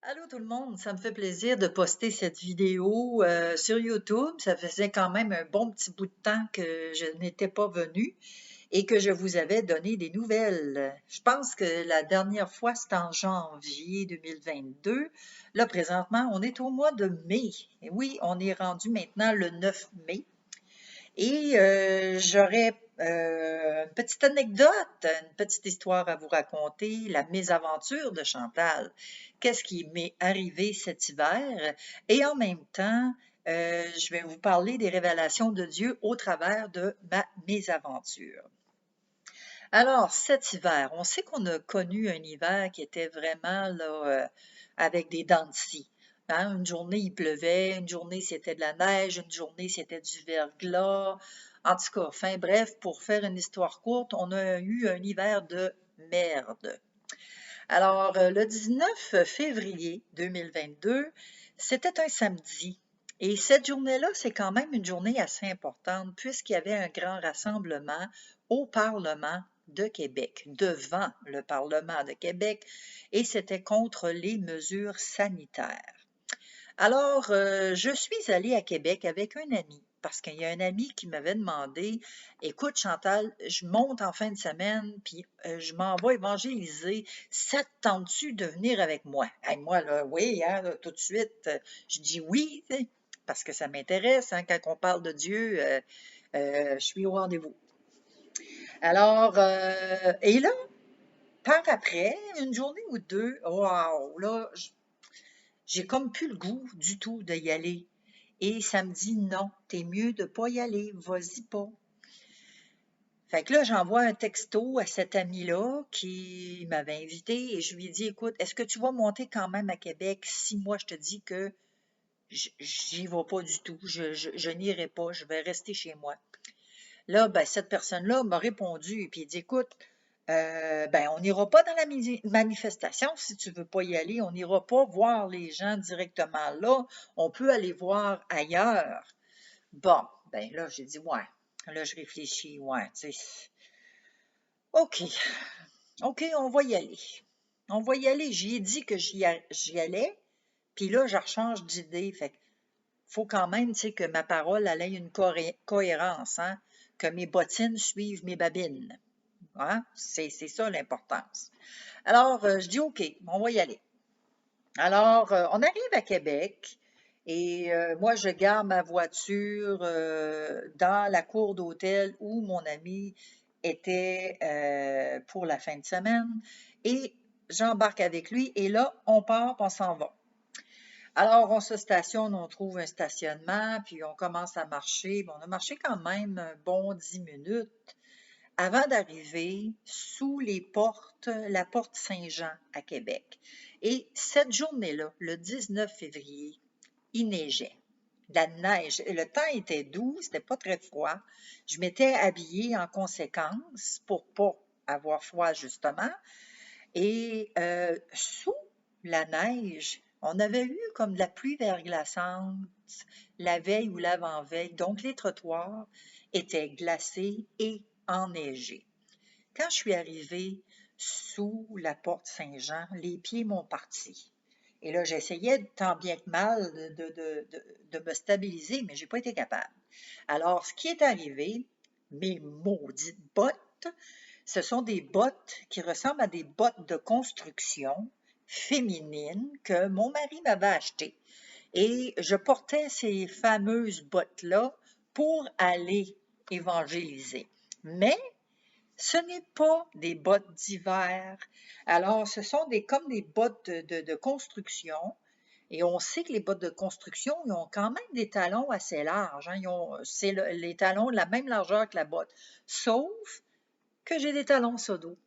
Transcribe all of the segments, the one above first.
Allô tout le monde, ça me fait plaisir de poster cette vidéo sur YouTube. Ça faisait quand même un bon petit bout de temps que je n'étais pas venue et que je vous avais donné des nouvelles. Je pense que la dernière fois, c'était en janvier 2022. Là, présentement, on est au mois de mai. Et oui, on est rendu maintenant le 9 mai. Et j'aurais une petite anecdote, une petite histoire à vous raconter, la mésaventure de Chantal. Qu'est-ce qui m'est arrivé cet hiver? Et en même temps, je vais vous parler des révélations de Dieu au travers de ma mésaventure. Alors, cet hiver, on sait qu'on a connu un hiver qui était vraiment là, avec des dents de scie. Hein. Une journée, il pleuvait, une journée, c'était de la neige, une journée, c'était du verglas. En tout cas, enfin bref, pour faire une histoire courte, on a eu un hiver de merde. Alors, le 19 février 2022, c'était un samedi. Et cette journée-là, c'est quand même une journée assez importante puisqu'il y avait un grand rassemblement au Parlement de Québec, devant le Parlement de Québec, et c'était contre les mesures sanitaires. Alors, je suis allée à Québec avec un ami, parce qu'il y a un ami qui m'avait demandé, écoute Chantal, je monte en fin de semaine, puis je m'en vais évangéliser. Ça te tente-tu de venir avec moi? Et moi, là, oui, hein, là, tout de suite, je dis oui, tu sais, parce que ça m'intéresse, hein, quand on parle de Dieu, je suis au rendez-vous. Alors, et là, par après, une journée ou deux, waouh, là, j'ai comme plus le goût du tout d'y aller. Et ça me dit non, t'es mieux de pas y aller, vas-y pas. Fait que là, j'envoie un texto à cet ami-là qui m'avait invité et je lui ai dit, écoute, est-ce que tu vas monter quand même à Québec si moi je te dis que j'y vais pas du tout, je n'irai pas, je vais rester chez moi. Là, ben, cette personne-là m'a répondu et puis il dit, écoute, ben, on n'ira pas dans la manifestation si tu veux pas y aller. On n'ira pas voir les gens directement là. On peut aller voir ailleurs. Bon, ben là, j'ai dit, ouais. Là, je réfléchis, ouais, tu sais. OK, OK, on va y aller. On va y aller. J'y ai dit que j'y allais, puis là, je rechange d'idée. Fait que faut quand même, tu sais, que ma parole, elle ait une cohérence, hein, que mes bottines suivent mes babines. Hein? C'est ça l'importance. Alors, je dis OK, on va y aller. Alors, on arrive à Québec et moi, je garde ma voiture dans la cour d'hôtel où mon ami était pour la fin de semaine et j'embarque avec lui et là, on part, on s'en va. Alors, on se stationne, on trouve un stationnement, puis on commence à marcher. Bon, on a marché quand même un bon 10 minutes avant d'arriver sous les portes, la porte Saint-Jean à Québec. Et cette journée-là, le 19 février, il neigeait. La neige, le temps était doux, c'était pas très froid. Je m'étais habillée en conséquence pour pas avoir froid justement. Et sous la neige, on avait eu comme de la pluie verglaçante la veille ou l'avant-veille. Donc les trottoirs étaient glacés et enneigés. Quand je suis arrivée sous la porte Saint-Jean, les pieds m'ont parti. Et là, j'essayais tant bien que mal de me stabiliser, mais je n'ai pas été capable. Alors, ce qui est arrivé, mes maudites bottes, ce sont des bottes qui ressemblent à des bottes de construction féminines que mon mari m'avait achetées. Et je portais ces fameuses bottes-là pour aller évangéliser. Mais ce n'est pas des bottes d'hiver. Alors, ce sont comme des bottes de construction. Et on sait que les bottes de construction, ils ont quand même des talons assez larges. Hein. C'est les talons de la même largeur que la botte. Sauf que j'ai des talons sodo.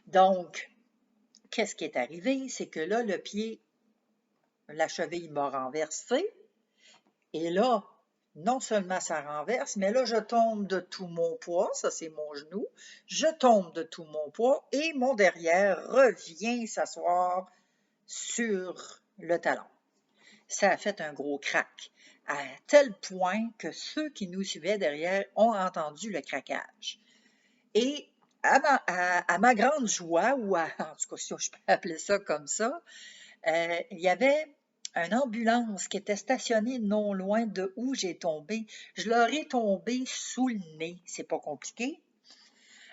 Donc, qu'est-ce qui est arrivé? C'est que là, le pied, la cheville m'a renversé. Et là, non seulement ça renverse, mais là, je tombe de tout mon poids, ça c'est mon genou, je tombe de tout mon poids et mon derrière revient s'asseoir sur le talon. Ça a fait un gros crack, à tel point que ceux qui nous suivaient derrière ont entendu le craquage. Et à ma grande joie, en tout cas, si je peux appeler ça comme ça, il y avait une ambulance qui était stationnée non loin de où j'ai tombé. Je leur ai tombé sous le nez. C'est pas compliqué.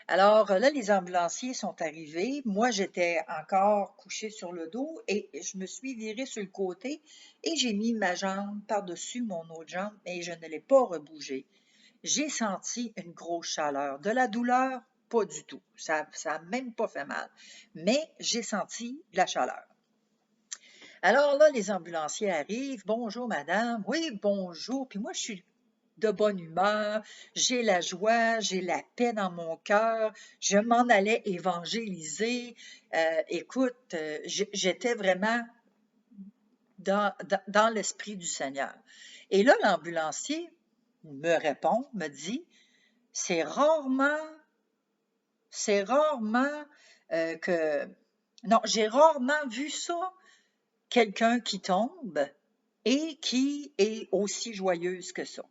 Alors là, les ambulanciers sont arrivés. Moi, j'étais encore couchée sur le dos et je me suis virée sur le côté et j'ai mis ma jambe par-dessus mon autre jambe et je ne l'ai pas rebougée. J'ai senti une grosse chaleur. De la douleur, pas du tout. Ça n'a même pas fait mal. Mais j'ai senti de la chaleur. Alors là, les ambulanciers arrivent. Bonjour, madame. Oui, bonjour. Puis moi, je suis de bonne humeur. J'ai la joie, j'ai la paix dans mon cœur. Je m'en allais évangéliser. Écoute, j'étais vraiment dans l'esprit du Seigneur. Et là, l'ambulancier me répond, me dit, c'est rarement que... Non, j'ai rarement vu ça, quelqu'un qui tombe et qui est aussi joyeuse que ça.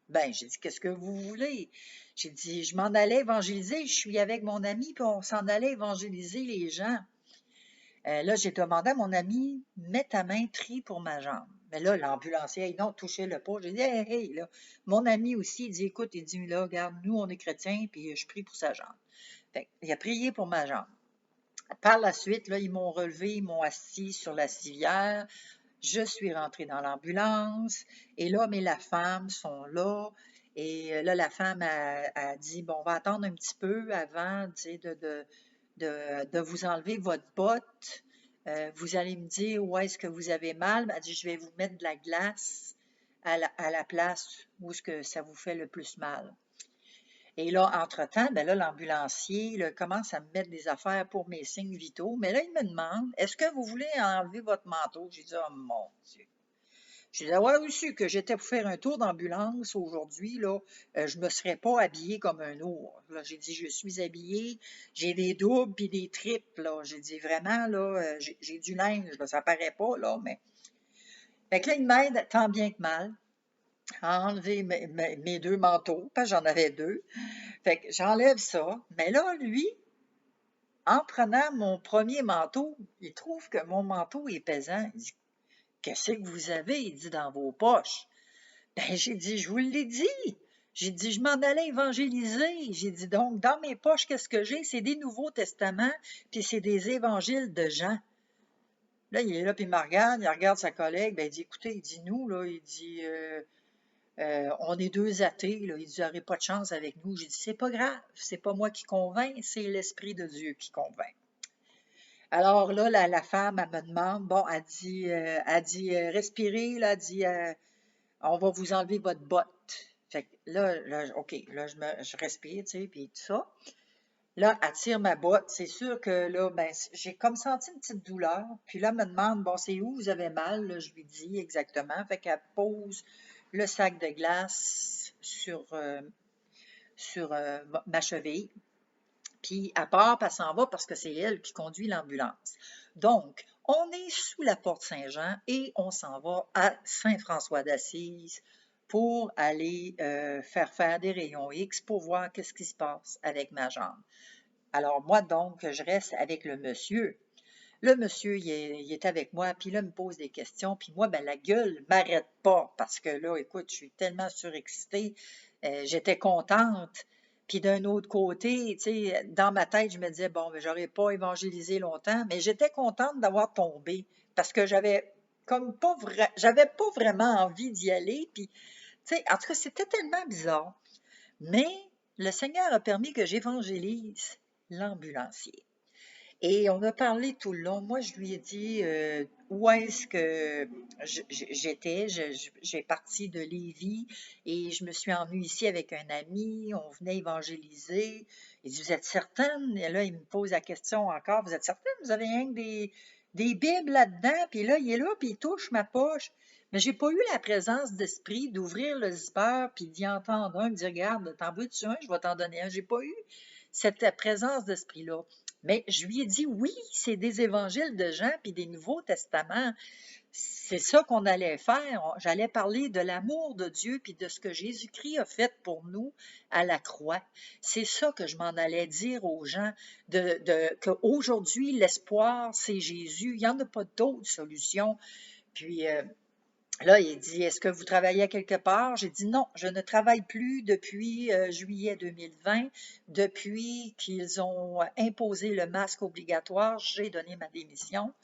Ben, j'ai dit, qu'est-ce que vous voulez? J'ai dit, je m'en allais évangéliser, je suis avec mon ami, puis on s'en allait évangéliser les gens. Là, j'ai demandé à mon ami, mets ta main, trie pour ma jambe. Mais là, l'ambulancier, non, touchez-le pas. J'ai dit, hey, là. Mon ami aussi, il dit, écoute, il dit, là, regarde, nous, on est chrétiens, puis je prie pour sa jambe. Fait, il a prié pour ma jambe. Par la suite, là, ils m'ont relevé, ils m'ont assis sur la civière. Je suis rentrée dans l'ambulance et l'homme et la femme sont là. Et là, la femme a dit, bon, on va attendre un petit peu avant de vous enlever votre botte. Vous allez me dire où est-ce que vous avez mal. Elle dit, je vais vous mettre de la glace à la place où est-ce que ça vous fait le plus mal. Et là, entre-temps, ben là, l'ambulancier commence à me mettre des affaires pour mes signes vitaux. Mais là, il me demande, est-ce que vous voulez enlever votre manteau? J'ai dit, oh mon Dieu. J'ai dit, ouais, aussi que j'étais pour faire un tour d'ambulance aujourd'hui, là, je ne me serais pas habillée comme un ours. Là, j'ai dit, je suis habillée, j'ai des doubles puis des triples, là. J'ai dit, vraiment, là, j'ai du linge, là, ça paraît pas, là, mais... Fait que là, il m'aide tant bien que mal à enlever mes deux manteaux, parce que j'en avais deux. Fait que j'enlève ça, mais là, lui, en prenant mon premier manteau, il trouve que mon manteau est pesant. Il dit, qu'est-ce que vous avez? Il dit, dans vos poches. Ben, j'ai dit, je vous l'ai dit. J'ai dit, je m'en allais évangéliser. J'ai dit, donc, dans mes poches, qu'est-ce que j'ai? C'est des Nouveaux Testaments, puis c'est des évangiles de Jean. Là, il est là, puis il me regarde, il regarde sa collègue, ben, il dit, écoutez, il dit, nous, là, il dit, on est deux athées, là, il dit, vous n'aurez pas de chance avec nous. J'ai dit, c'est pas grave, c'est pas moi qui convainc, c'est l'Esprit de Dieu qui convainc. Alors là, la femme, elle me demande, bon, elle dit respirez, là, elle dit, on va vous enlever votre botte. Fait que là, OK, là, je respire, tu sais, puis tout ça. Là, elle tire ma botte. C'est sûr que là, ben, j'ai comme senti une petite douleur. Puis là, elle me demande, bon, c'est où vous avez mal? Là, je lui dis exactement. Fait qu'elle pose le sac de glace sur ma cheville. Puis elle part, puis elle s'en va parce que c'est elle qui conduit l'ambulance. Donc, on est sous la porte Saint-Jean et on s'en va à Saint-François d'Assise pour aller faire des rayons X pour voir qu'est-ce qui se passe avec ma jambe. Alors moi, donc, je reste avec le monsieur. Le monsieur, il est avec moi, puis là, il me pose des questions, puis moi, ben, la gueule ne m'arrête pas parce que là, écoute, je suis tellement surexcitée, j'étais contente. Puis d'un autre côté, tu sais, dans ma tête, je me disais, bon, ben, j'aurais pas évangélisé longtemps, mais j'étais contente d'avoir tombé parce que j'avais pas vraiment envie d'y aller. Puis, tu sais, en tout cas, c'était tellement bizarre. Mais le Seigneur a permis que j'évangélise l'ambulancier. Et on a parlé tout le long. Moi, je lui ai dit où est-ce que j'étais. J'ai parti de Lévis et je me suis emmenée ici avec un ami. On venait évangéliser. Il dit, vous êtes certaine? Et là, il me pose la question encore. Vous êtes certaine? Vous avez rien que des Bibles là-dedans? Puis là, il est là, puis il touche ma poche. Mais j'ai pas eu la présence d'esprit d'ouvrir le zipper puis d'y entendre un me dire, regarde, t'en veux-tu un? Je vais t'en donner un. J'ai pas eu cette présence d'esprit-là. Mais je lui ai dit, oui, c'est des évangiles de Jean puis des Nouveaux Testaments. c'est ça qu'on allait faire. J'allais parler de l'amour de Dieu puis de ce que Jésus-Christ a fait pour nous à la croix. C'est ça que je m'en allais dire aux gens, qu'aujourd'hui, l'espoir, c'est Jésus. Il n'y en a pas d'autre solution. Puis là, il dit, est-ce que vous travaillez à quelque part? J'ai dit non, je ne travaille plus depuis juillet 2020. Depuis qu'ils ont imposé le masque obligatoire, j'ai donné ma démission.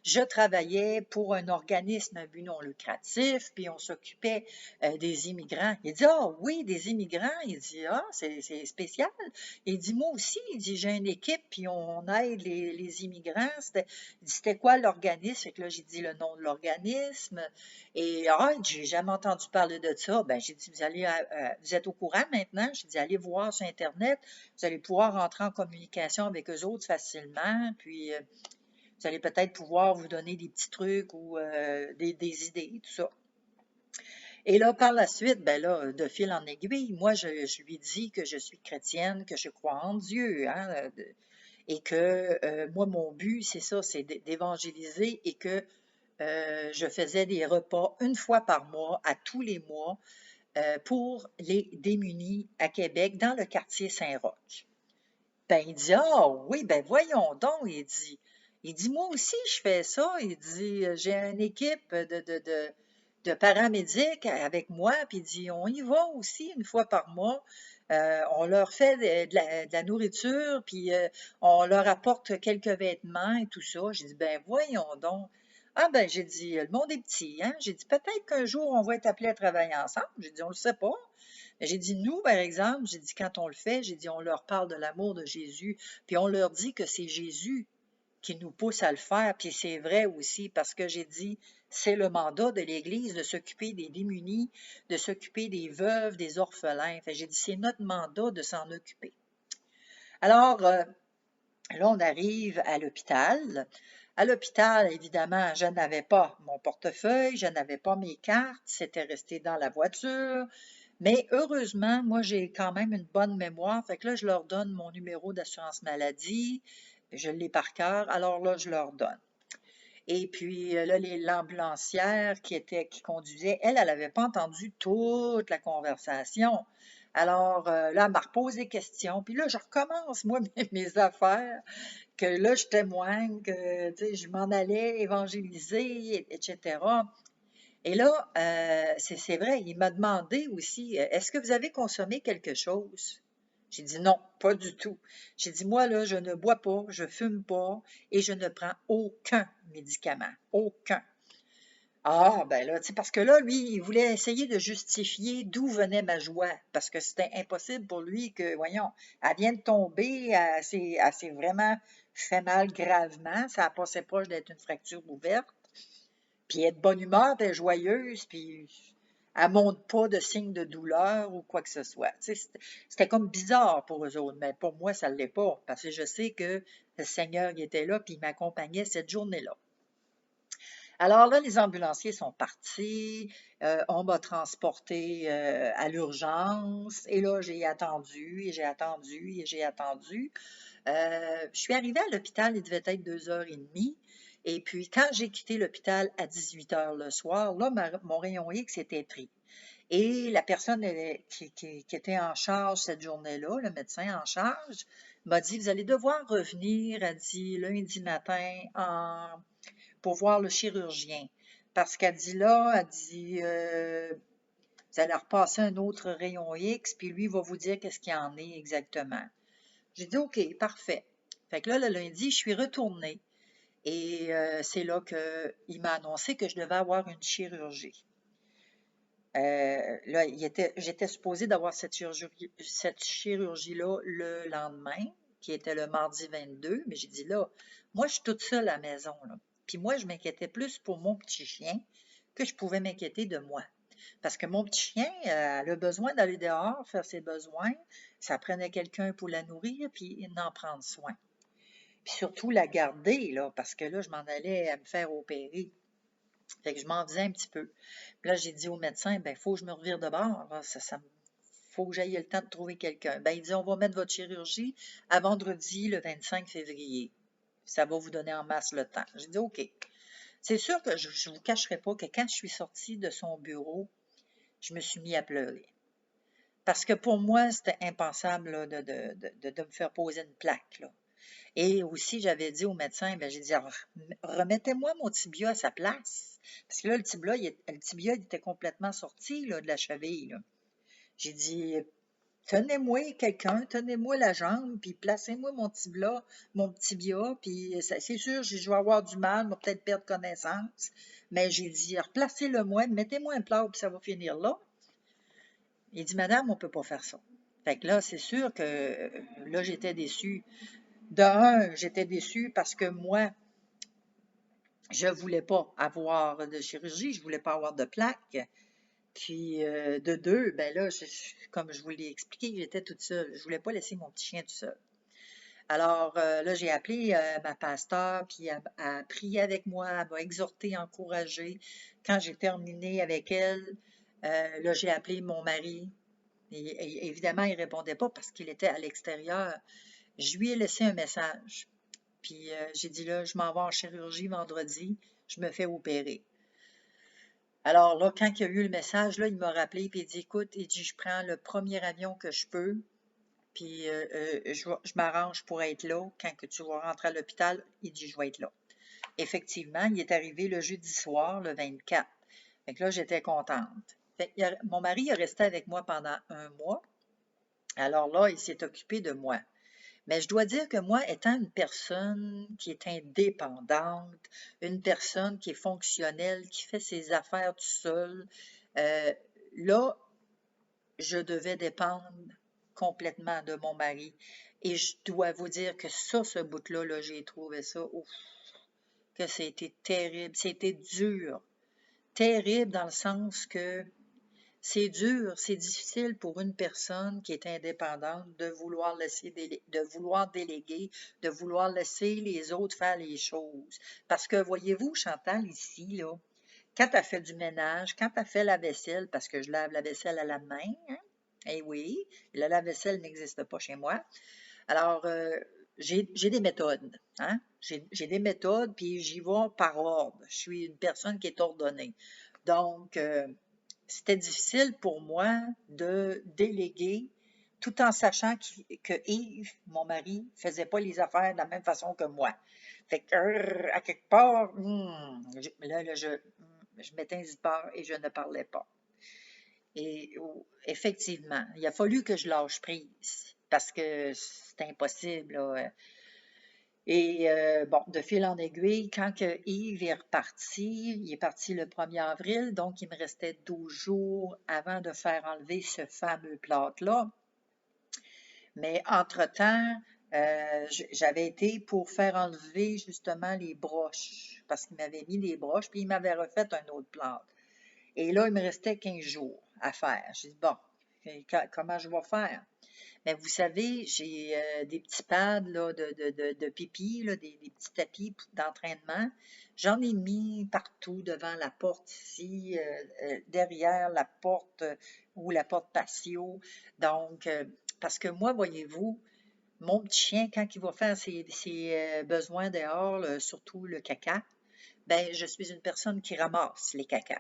Je travaillais pour un organisme à but non lucratif, puis on s'occupait des immigrants. Il dit, ah oui, des immigrants. Il dit, ah, c'est spécial. Il dit, moi aussi, il dit, j'ai une équipe, puis on aide les immigrants. C'était quoi l'organisme? Fait que là, j'ai dit le nom de l'organisme. Et j'ai jamais entendu parler de ça. Ben, j'ai dit, vous êtes au courant maintenant? J'ai dit, allez voir sur Internet. Vous allez pouvoir rentrer en communication avec eux autres facilement. Puis, vous allez peut-être pouvoir vous donner des petits trucs ou des idées, tout ça. Et là, par la suite, ben là, de fil en aiguille, moi, je lui dis que je suis chrétienne, que je crois en Dieu, hein, et que moi, mon but, c'est ça, c'est d'évangéliser et que je faisais des repas une fois par mois, à tous les mois, pour les démunis à Québec, dans le quartier Saint-Roch. Ben, il dit, ah oui, ben voyons donc, il dit, moi aussi, je fais ça. Il dit, j'ai une équipe de paramédics avec moi, puis il dit, on y va aussi une fois par mois. On leur fait de la nourriture, puis on leur apporte quelques vêtements et tout ça. J'ai dit, ben voyons donc. Ah ben, j'ai dit, le monde est petit, hein? J'ai dit, peut-être qu'un jour, on va être appelés à travailler ensemble. J'ai dit, on le sait pas. J'ai dit, nous, par exemple, j'ai dit, quand on le fait, j'ai dit, on leur parle de l'amour de Jésus, puis on leur dit que c'est Jésus qui nous pousse à le faire, puis c'est vrai aussi, parce que j'ai dit, c'est le mandat de l'Église de s'occuper des démunis, de s'occuper des veuves, des orphelins. Fait, j'ai dit, c'est notre mandat de s'en occuper. Alors, là, on arrive à l'hôpital. À l'hôpital, évidemment, je n'avais pas mon portefeuille, je n'avais pas mes cartes, c'était resté dans la voiture. Mais heureusement, moi, j'ai quand même une bonne mémoire. Fait que là, je leur donne mon numéro d'assurance maladie. Je l'ai par cœur. Alors là, je leur donne. Et puis là, l'ambulancière qui conduisait, elle n'avait pas entendu toute la conversation. Alors là, elle m'a reposé des questions. Puis là, je recommence, moi, mes affaires, que là, je témoigne que, tu sais, je m'en allais évangéliser, etc. Et là, c'est vrai, il m'a demandé aussi, est-ce que vous avez consommé quelque chose? J'ai dit non, pas du tout. J'ai dit, moi, là, je ne bois pas, je fume pas et je ne prends aucun médicament. Aucun. Ah, ben là, tu sais, parce que là, lui, il voulait essayer de justifier d'où venait ma joie, parce que c'était impossible pour lui que, voyons, elle vient de tomber, elle s'est vraiment fait mal gravement, ça a passé proche d'être une fracture ouverte. Puis elle est de bonne humeur, elle est joyeuse, puis elle ne montre pas de signes de douleur ou quoi que ce soit. Tu sais, c'était comme bizarre pour eux autres, mais pour moi, ça ne l'est pas, parce que je sais que le Seigneur il était là, puis il m'accompagnait cette journée-là. Alors là, les ambulanciers sont partis, on m'a transporté à l'urgence, et là, j'ai attendu, et j'ai attendu, et j'ai attendu. Je suis arrivée à l'hôpital, il devait être 2h30. Et puis, quand j'ai quitté l'hôpital à 18h le soir, là, mon rayon X était pris. Et la personne qui était en charge cette journée-là, le médecin en charge, m'a dit, vous allez devoir revenir, elle dit, lundi matin pour voir le chirurgien. Parce qu'elle dit là, elle dit, vous allez repasser un autre rayon X, puis lui va vous dire qu'est-ce qu'il y en est exactement. J'ai dit, OK, parfait. Fait que là, le lundi, je suis retournée. Et c'est là qu'il m'a annoncé que je devais avoir une chirurgie. Là, j'étais supposée d'avoir cette chirurgie-là le lendemain, qui était le mardi 22, mais j'ai dit là, moi, je suis toute seule à la maison, là. Puis moi, je m'inquiétais plus pour mon petit chien que je pouvais m'inquiéter de moi. Parce que mon petit chien, elle a besoin d'aller dehors, faire ses besoins. Ça prenait quelqu'un pour la nourrir, puis d'en prendre soin. Puis surtout la garder, là, parce que là, je m'en allais à me faire opérer. Fait que je m'en faisais un petit peu. Puis là, j'ai dit au médecin, ben, il faut que je me revire de bord. Faut que j'aille le temps de trouver quelqu'un. Ben, il dit, on va mettre votre chirurgie à vendredi, le 25 février. Ça va vous donner en masse le temps. J'ai dit, OK. C'est sûr que je ne vous cacherai pas que quand je suis sortie de son bureau, je me suis mis à pleurer. Parce que pour moi, c'était impensable là, de me faire poser une plaque, là. Et aussi, j'avais dit au médecin, ben, j'ai dit, remettez-moi mon tibia à sa place. Parce que là, le tibia, il était complètement sorti là, de la cheville, là. J'ai dit, tenez-moi quelqu'un, tenez-moi la jambe, puis placez-moi mon tibia, puis c'est sûr, je vais avoir du mal, je vais peut-être perdre connaissance. Mais j'ai dit, replacez-le-moi, mettez-moi un plat, puis ça va finir là. Il dit, madame, on ne peut pas faire ça. Fait que là, c'est sûr que là, j'étais déçue. J'étais déçue parce que moi, je ne voulais pas avoir de chirurgie, je ne voulais pas avoir de plaque. Puis de deux, ben là, comme je vous l'ai expliqué, j'étais toute seule. Je ne voulais pas laisser mon petit chien tout seul. Alors là, j'ai appelé ma pasteur, puis elle a prié avec moi, elle m'a exhorté, encouragée. Quand j'ai terminé avec elle, là, j'ai appelé mon mari. Et évidemment, il ne répondait pas parce qu'il était à l'extérieur. Je lui ai laissé un message. Puis j'ai dit là, je m'en vais en chirurgie vendredi, je me fais opérer. Alors là, quand il y a eu le message, là, il m'a rappelé puis il dit, écoute, il dit, je prends le premier avion que je peux, puis je m'arrange pour être là. Quand que tu vas rentrer à l'hôpital, il dit, je vais être là. Effectivement, il est arrivé le jeudi soir, le 24. Fait que là, j'étais contente. Fait que mon mari est resté avec moi pendant un mois. Alors là, il s'est occupé de moi. Mais je dois dire que moi, étant une personne qui est indépendante, une personne qui est fonctionnelle, qui fait ses affaires tout seul, euh, là, je devais dépendre complètement de mon mari. Et je dois vous dire que ça, ce bout-là, là, j'ai trouvé ça, ouf, que c'était terrible, c'était dur. Terrible dans le sens que c'est dur, c'est difficile pour une personne qui est indépendante de vouloir de vouloir déléguer, de vouloir laisser les autres faire les choses. Parce que voyez-vous, Chantal, ici, là, quand tu as fait du ménage, quand tu as fait la vaisselle, parce que je lave la vaisselle à la main, hein, eh oui, le lave-vaisselle n'existe pas chez moi. Alors, j'ai des méthodes, hein? J'ai des méthodes, puis j'y vais par ordre. Je suis une personne qui est ordonnée. Donc, c'était difficile pour moi de déléguer tout en sachant que Yves, mon mari, faisait pas les affaires de la même façon que moi. Fait que, à quelque part, là, je m'étais un zipper et je ne parlais pas. Et effectivement, il a fallu que je lâche prise parce que c'est impossible, là. Et bon, de fil en aiguille, quand que Yves est reparti, il est parti le 1er avril, donc il me restait 12 jours avant de faire enlever ce fameux plâtre-là. Mais entre-temps, j'avais été pour faire enlever justement les broches, parce qu'il m'avait mis des broches, puis il m'avait refait un autre plâtre. Et là, il me restait 15 jours à faire. J'ai dit, bon, comment je vais faire? Mais vous savez, j'ai des petits pads là, de pipi, là, des petits tapis d'entraînement. J'en ai mis partout devant la porte ici, derrière la porte ou la porte patio. Donc, parce que moi, voyez-vous, mon petit chien, quand il va faire ses besoins dehors, là, surtout le caca, ben, je suis une personne qui ramasse les cacas.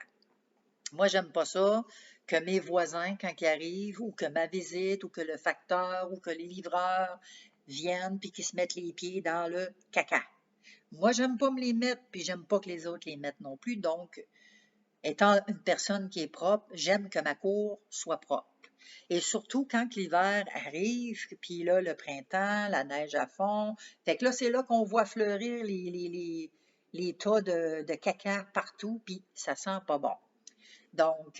Moi, j'aime pas ça que mes voisins, quand ils arrivent, ou que ma visite, ou que le facteur, ou que les livreurs viennent puis qu'ils se mettent les pieds dans le caca. Moi, j'aime pas me les mettre, puis j'aime pas que les autres les mettent non plus. Donc, étant une personne qui est propre, j'aime que ma cour soit propre. Et surtout quand l'hiver arrive, puis là, le printemps, la neige à fond. Fait que là, c'est là qu'on voit fleurir les tas de caca partout, puis ça sent pas bon. Donc,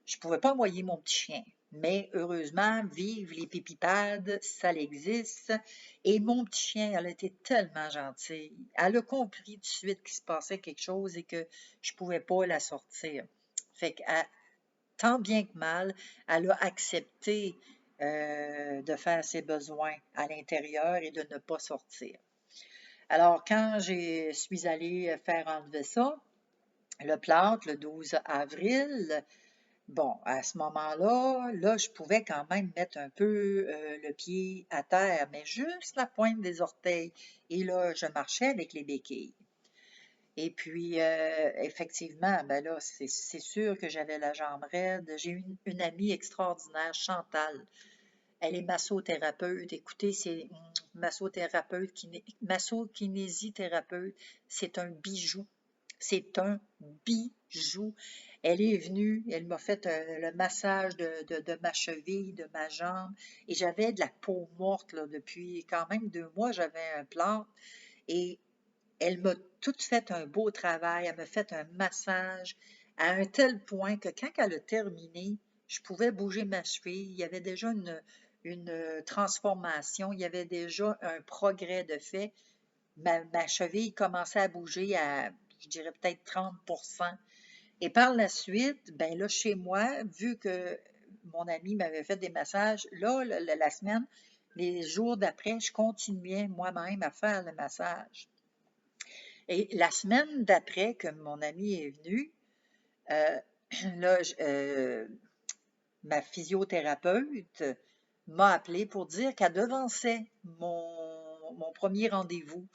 je ne pouvais pas envoyer mon petit chien. Mais heureusement, vive les pépipades, ça existe. Et mon petit chien, elle a été tellement gentille. Elle a compris tout de suite qu'il se passait quelque chose et que je ne pouvais pas la sortir. Fait que, tant bien que mal, elle a accepté de faire ses besoins à l'intérieur et de ne pas sortir. Alors, quand je suis allée faire enlever ça, le plâtre, le 12 avril, bon, à ce moment-là, là, je pouvais quand même mettre un peu le pied à terre, mais juste la pointe des orteils. Et là, je marchais avec les béquilles. Et puis, effectivement, ben là, c'est sûr que j'avais la jambe raide. J'ai une amie extraordinaire, Chantal. Elle est massothérapeute. Écoutez, c'est massothérapeute, masso-kinésithérapeute. C'est un bijou. C'est un bijou. Elle est venue, elle m'a fait le massage de ma cheville, de ma jambe, et j'avais de la peau morte là, depuis quand même 2 mois, j'avais un plâtre, et elle m'a tout fait un beau travail, elle m'a fait un massage à un tel point que quand elle a terminé, je pouvais bouger ma cheville. Il y avait déjà une transformation, il y avait déjà un progrès de fait. Ma cheville commençait à bouger à, je dirais peut-être 30%. Et par la suite, ben là, chez moi, vu que mon ami m'avait fait des massages, là, la semaine, les jours d'après, je continuais moi-même à faire le massage. Et la semaine d'après que mon ami est venu, euh, là, ma physiothérapeute m'a appelé pour dire qu'elle devançait mon premier rendez-vous.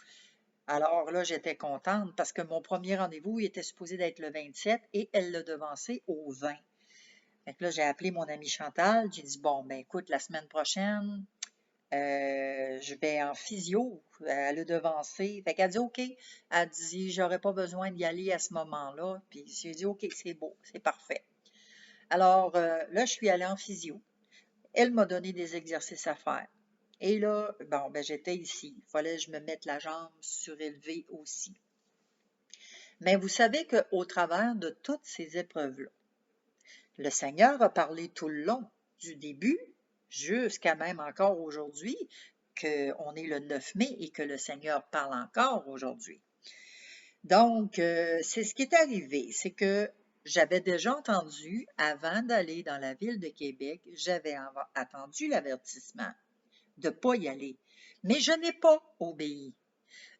Alors là, j'étais contente parce que mon premier rendez-vous il était supposé d'être le 27 et elle l'a devancé au 20. Fait que là, j'ai appelé mon amie Chantal. J'ai dit, bon, ben écoute, la semaine prochaine, je vais en physio. Elle a devancé. Fait qu'elle dit, OK. Elle dit, j'aurais pas besoin d'y aller à ce moment-là. Puis j'ai dit, OK, c'est beau, c'est parfait. Alors là, je suis allée en physio. Elle m'a donné des exercices à faire. Et là, bon, ben j'étais ici. Il fallait que je me mette la jambe surélevée aussi. Mais vous savez qu'au travers de toutes ces épreuves-là, le Seigneur a parlé tout le long, du début jusqu'à même encore aujourd'hui, qu'on est le 9 mai et que le Seigneur parle encore aujourd'hui. Donc, c'est ce qui est arrivé, c'est que j'avais déjà entendu, avant d'aller dans la ville de Québec, j'avais attendu l'avertissement de ne pas y aller. Mais je n'ai pas obéi.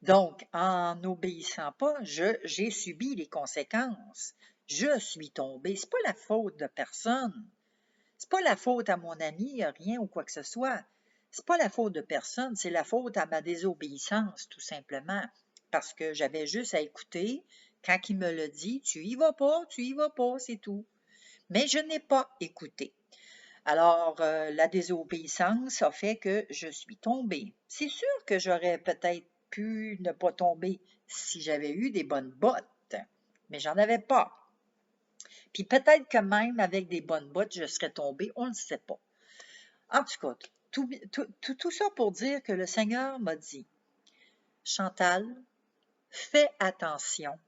Donc, en n'obéissant pas, j'ai subi les conséquences. Je suis tombée. C'est pas la faute de personne. C'est pas la faute à mon ami, rien ou quoi que ce soit. C'est pas la faute de personne, c'est la faute à ma désobéissance, tout simplement. Parce que j'avais juste à écouter. Quand il me l'a dit, tu y vas pas, c'est tout. Mais je n'ai pas écouté. Alors, la désobéissance a fait que je suis tombée. C'est sûr que j'aurais peut-être pu ne pas tomber si j'avais eu des bonnes bottes, mais j'en avais pas. Puis peut-être que même avec des bonnes bottes, je serais tombée, on ne le sait pas. En tout cas, tout ça pour dire que le Seigneur m'a dit, Chantal, fais attention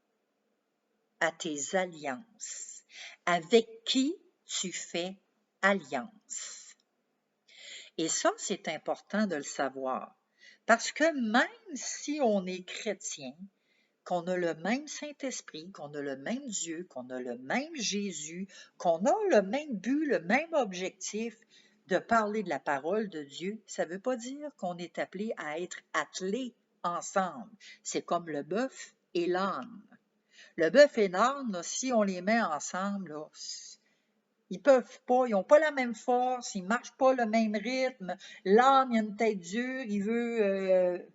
à tes alliances. Avec qui tu fais alliance? Et ça, c'est important de le savoir. Parce que même si on est chrétien, qu'on a le même Saint-Esprit, qu'on a le même Dieu, qu'on a le même Jésus, qu'on a le même but, le même objectif de parler de la parole de Dieu, ça ne veut pas dire qu'on est appelé à être attelés ensemble. C'est comme le bœuf et l'âne. Le bœuf et l'âne, si on les met ensemble, là, ils peuvent pas, ils n'ont pas la même force, ils ne marchent pas le même rythme. L'âne, il a une tête dure, il veut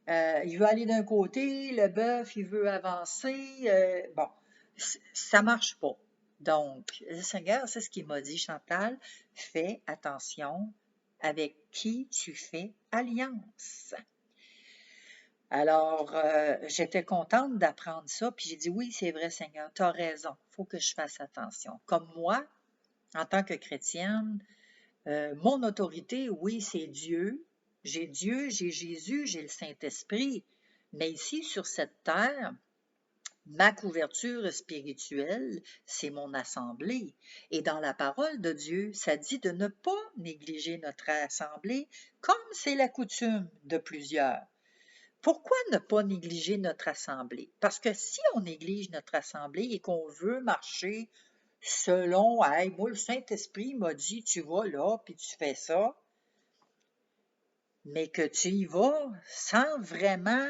aller d'un côté, le bœuf, il veut avancer. Bon, ça ne marche pas. Donc, le Seigneur, c'est ce qu'il m'a dit, Chantal, fais attention avec qui tu fais alliance. Alors, j'étais contente d'apprendre ça, puis j'ai dit, oui, c'est vrai, Seigneur, tu as raison, il faut que je fasse attention. Comme moi, en tant que chrétienne, mon autorité, oui, c'est Dieu. J'ai Jésus, j'ai le Saint-Esprit. Mais ici, sur cette terre, ma couverture spirituelle, c'est mon assemblée. Et dans la parole de Dieu, ça dit de ne pas négliger notre assemblée comme c'est la coutume de plusieurs. Pourquoi ne pas négliger notre assemblée? Parce que si on néglige notre assemblée et qu'on veut marcher selon, hey, moi, le Saint-Esprit m'a dit, tu vas là, puis tu fais ça, mais que tu y vas sans vraiment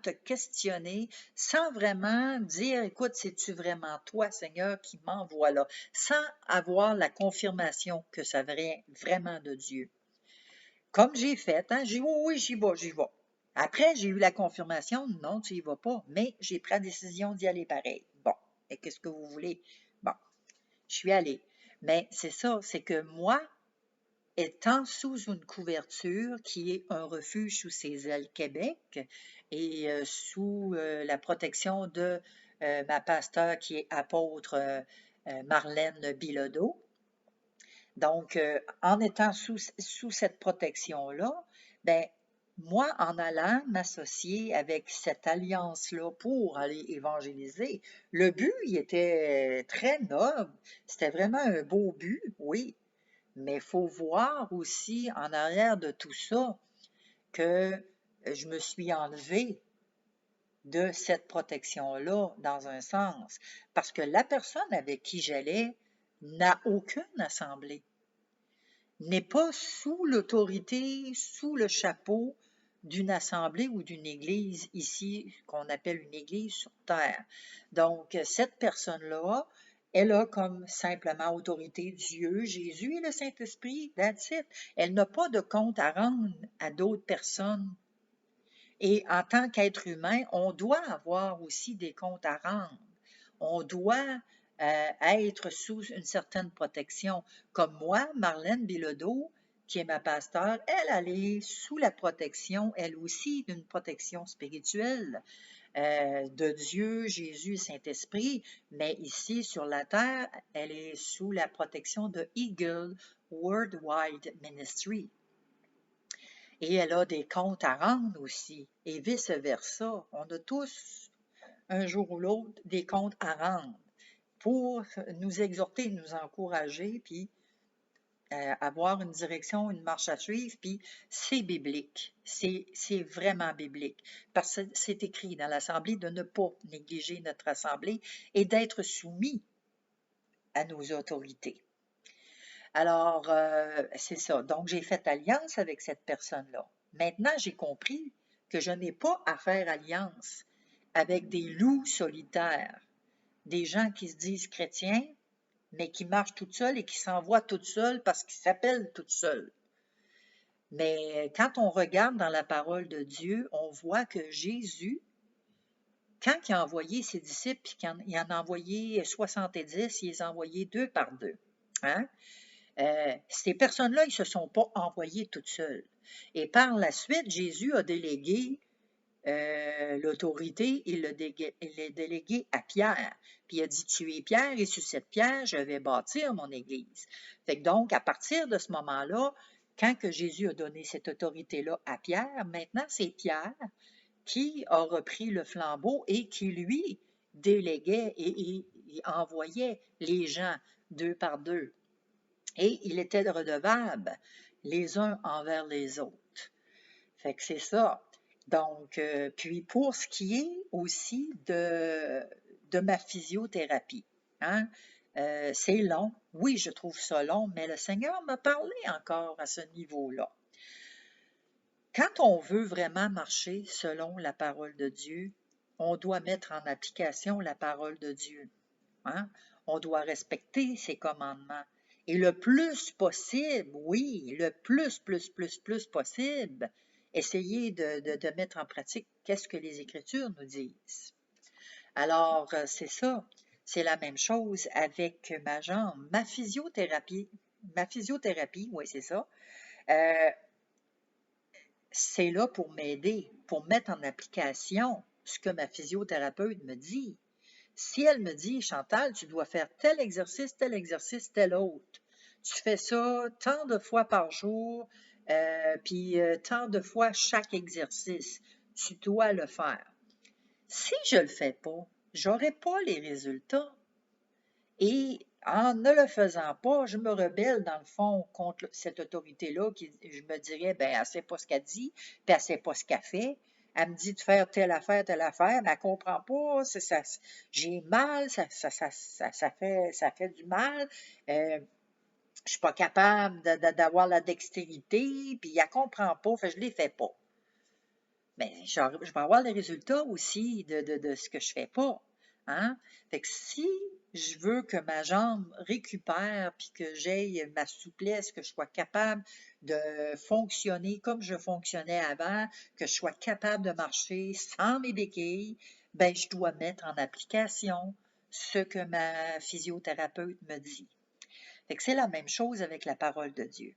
te questionner, sans vraiment dire, écoute, c'est-tu vraiment toi, Seigneur, qui m'envoie là, sans avoir la confirmation que ça vient vraiment de Dieu. Comme j'ai fait, hein, j'ai dit, oui, j'y vais. Après, j'ai eu la confirmation, non, tu y vas pas, mais j'ai pris la décision d'y aller pareil. Bon, et qu'est-ce que vous voulez? Bon, je suis allée. Mais c'est ça, c'est que moi, étant sous une couverture qui est un refuge sous ses ailes Québec et sous la protection de ma pasteur qui est apôtre Marlène Bilodeau. Donc, en étant sous cette protection-là, ben moi, en allant m'associer avec cette alliance-là pour aller évangéliser, le but, il était très noble. C'était vraiment un beau but, oui. Mais il faut voir aussi en arrière de tout ça que je me suis enlevée de cette protection-là dans un sens. Parce que la personne avec qui j'allais n'a aucune assemblée, n'est pas sous l'autorité, sous le chapeau d'une assemblée ou d'une église ici, qu'on appelle une église sur terre. Donc, cette personne-là, elle a comme simplement autorité Dieu, Jésus et le Saint-Esprit, that's it. Elle n'a pas de compte à rendre à d'autres personnes. Et en tant qu'être humain, on doit avoir aussi des comptes à rendre. On doit être sous une certaine protection. Comme moi, Marlène Bilodeau, qui est ma pasteur, elle est sous la protection, elle aussi, d'une protection spirituelle de Dieu, Jésus, Saint-Esprit, mais ici, sur la terre, elle est sous la protection de Eagle Worldwide Ministry. Et elle a des comptes à rendre aussi, et vice-versa. On a tous, un jour ou l'autre, des comptes à rendre pour nous exhorter, nous encourager, puis avoir une direction, une marche à suivre, puis c'est biblique. C'est vraiment biblique. Parce que c'est écrit dans l'Assemblée de ne pas négliger notre Assemblée et d'être soumis à nos autorités. Alors, c'est ça. Donc, j'ai fait alliance avec cette personne-là. Maintenant, j'ai compris que je n'ai pas à faire alliance avec des loups solitaires, des gens qui se disent chrétiens, mais qui marchent toutes seuls et qui s'envoient toutes seules parce qu'ils s'appellent toutes seules. Mais quand on regarde dans la parole de Dieu, on voit que Jésus, quand il a envoyé ses disciples, puis qu'il en a envoyé 70, il les a envoyés 2 par 2. Hein? Ces personnes-là, ils ne se sont pas envoyées toutes seules. Et par la suite, Jésus a délégué l'autorité, il l'a délégué à Pierre. Puis il a dit, tu es Pierre, et sur cette pierre, je vais bâtir mon Église. Fait que donc, à partir de ce moment-là, quand que Jésus a donné cette autorité-là à Pierre, maintenant, c'est Pierre qui a repris le flambeau et qui, lui, déléguait et envoyait les gens 2 par 2. Et il était redevable les uns envers les autres. Fait que c'est ça. Donc, puis pour ce qui est aussi de ma physiothérapie, hein, c'est long. Oui, je trouve ça long, mais le Seigneur m'a parlé encore à ce niveau-là. Quand on veut vraiment marcher selon la parole de Dieu, on doit mettre en application la parole de Dieu. Hein? On doit respecter ses commandements. Et le plus possible, oui, le plus possible, essayer de mettre en pratique qu'est-ce que les Écritures nous disent. Alors, c'est ça. C'est la même chose avec ma jambe. Ma physiothérapie, oui, c'est ça. C'est là pour m'aider, pour mettre en application ce que ma physiothérapeute me dit. Si elle me dit, Chantal, tu dois faire tel exercice, tel autre, tu fais ça tant de fois par jour, puis tant de fois chaque exercice, tu dois le faire. Si je ne le fais pas, je n'aurai pas les résultats. Et en ne le faisant pas, je me rebelle dans le fond contre cette autorité-là qui, je me dirais, ben, elle ne sait pas ce qu'elle dit, puis elle ne sait pas ce qu'elle fait. Elle me dit de faire telle affaire, mais elle ne comprend pas, j'ai mal, ça fait du mal, je ne suis pas capable d'avoir la dextérité, puis elle ne comprend pas, fait, je ne les fais pas. Mais je vais avoir les résultats aussi de ce que je ne fais pas. Hein? Fait que si je veux que ma jambe récupère, puis que j'aie ma souplesse, que je sois capable de fonctionner comme je fonctionnais avant, que je sois capable de marcher sans mes béquilles, ben je dois mettre en application ce que ma physiothérapeute me dit. Fait que c'est la même chose avec la parole de Dieu.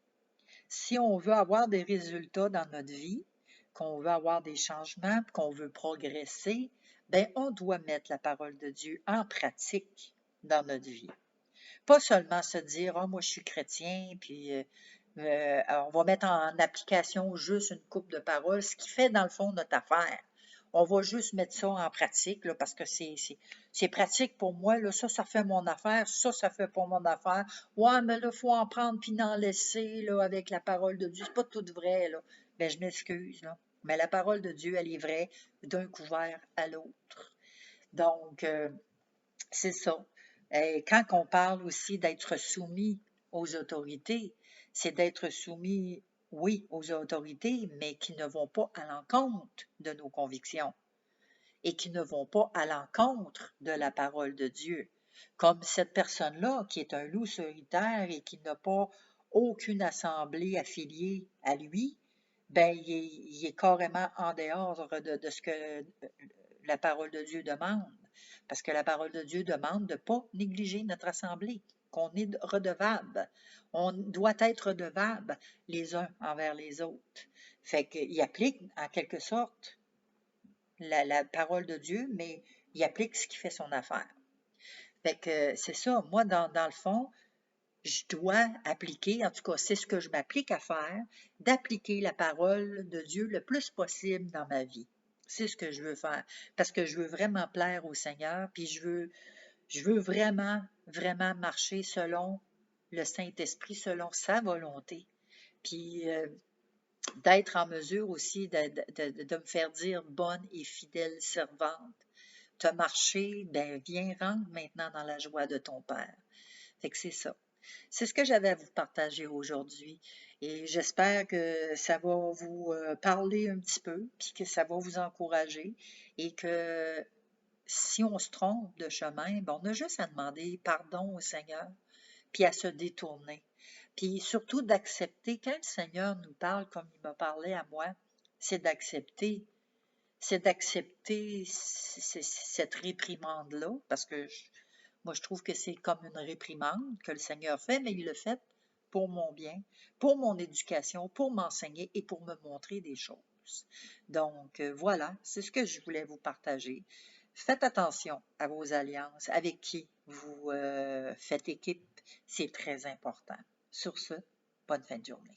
Si on veut avoir des résultats dans notre vie, qu'on veut avoir des changements, qu'on veut progresser, ben on doit mettre la parole de Dieu en pratique dans notre vie. Pas seulement se dire, oh, moi je suis chrétien, puis on va mettre en application juste une couple de paroles, ce qui fait dans le fond notre affaire. On va juste mettre ça en pratique, là, parce que c'est pratique pour moi. Là, ça fait mon affaire. Ça fait pour mon affaire. Ouais, mais là, il faut en prendre puis en laisser là, avec la parole de Dieu. C'est pas tout vrai. Là. Ben, je m'excuse. Là. Mais la parole de Dieu, elle est vraie d'un couvert à l'autre. Donc, c'est ça. Et quand on parle aussi d'être soumis aux autorités, c'est d'être soumis, oui, aux autorités, mais qui ne vont pas à l'encontre de nos convictions et qui ne vont pas à l'encontre de la parole de Dieu. Comme cette personne-là qui est un loup solitaire et qui n'a pas aucune assemblée affiliée à lui, ben, il est carrément en dehors de ce que la parole de Dieu demande. Parce que la parole de Dieu demande de ne pas négliger notre assemblée, qu'on est redevable. On doit être redevable les uns envers les autres. Fait qu'il applique en quelque sorte la parole de Dieu, mais il applique ce qui fait son affaire. Fait que c'est ça. Moi, dans le fond, je dois appliquer, en tout cas, c'est ce que je m'applique à faire, d'appliquer la parole de Dieu le plus possible dans ma vie. C'est ce que je veux faire, parce que je veux vraiment plaire au Seigneur, puis je veux vraiment, vraiment marcher selon le Saint-Esprit, selon sa volonté, puis d'être en mesure aussi de me faire dire bonne et fidèle servante. Tu as marché, ben viens rentre maintenant dans la joie de ton Père. Fait que c'est ça. C'est ce que j'avais à vous partager aujourd'hui et j'espère que ça va vous parler un petit peu, puis que ça va vous encourager et que si on se trompe de chemin, ben on a juste à demander pardon au Seigneur, puis à se détourner. Puis surtout d'accepter, quand le Seigneur nous parle comme il m'a parlé à moi, c'est d'accepter. C'est d'accepter cette réprimande-là, parce que moi je trouve que c'est comme une réprimande que le Seigneur fait, mais il le fait pour mon bien, pour mon éducation, pour m'enseigner et pour me montrer des choses. Donc voilà, c'est ce que je voulais vous partager. Faites attention à vos alliances, avec qui vous faites équipe, c'est très important. Sur ce, bonne fin de journée.